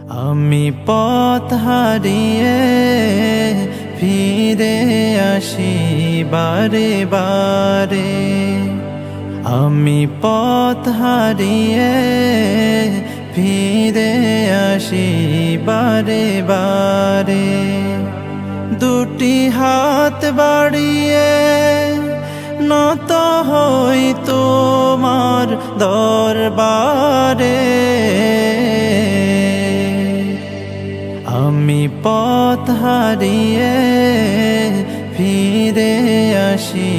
আমি পথ হারিয়ে ফিরে আসি বারে বারে। আমি পথ হারিয়ে ফিরে আসি বারে বারে। দুটি হাত বাড়িয়ে নত হই তোমার দরবারে। আমি পথ হারিয়ে ফিরে আসি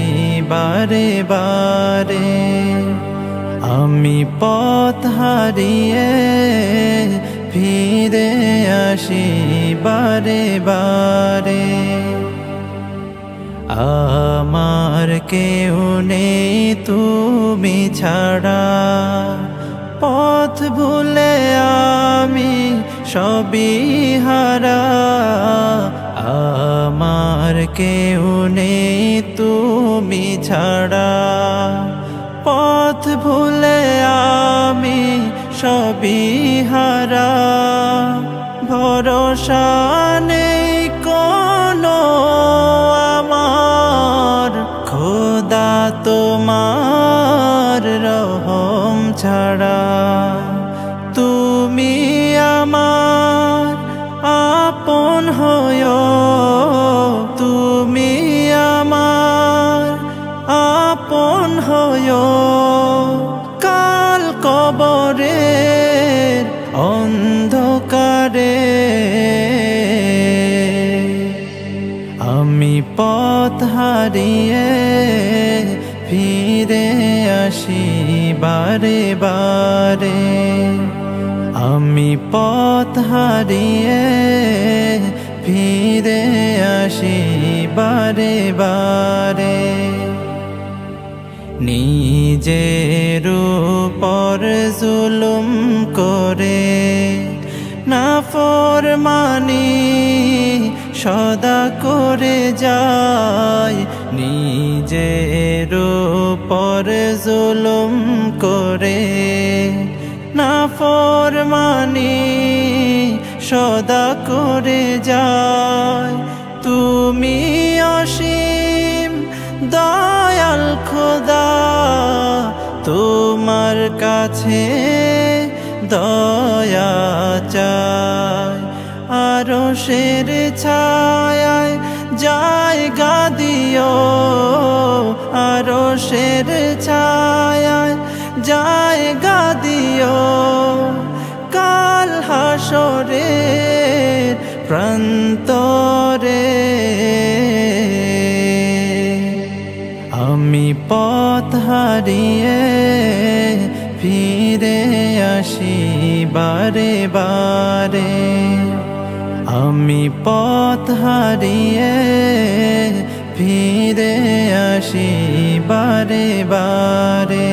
বারে বারে। আমি পথ হারিয়ে ফিরে আসি বারে বারে। আমার কেউ নেই তুমি ছাড়া, পথ ভুলে আমি সবই হারা। আমার কেউ নেই তুমি ছাড়া, পথ ভুলে আমি সবই হারা। ভরসা নেই কোনো আমার, খোদা তোমার রহম ছাড়া। তুমি আমার আপন হয়ো, তুমি আমার আপন হয়ো। কাল কবরের অন্ধকারে আমি পথ হারিয়ে ফিরে আসি বারে বারে। আমি পথ হারিয়ে ফিরে আসি বারে বারে। নিজের উপর জুলুম করে নাফরমানি সদা করে যায়। নিজের উপর জুলুম করে নাফরমানি সদা করে যায়। তুমি অসীম দয়াল খোদা, তোমার কাছে দয়া চাই। আরশের ছায়ায় জায়গা দিও, আরশের ছায়ায় জায়গা দিও। কাল হাসরের প্রান্তরে আমি পথ হারিয়ে ফিরে আসি বারে বারে। আমি পথ হারিয়ে ফিরে আসি বারে বারে।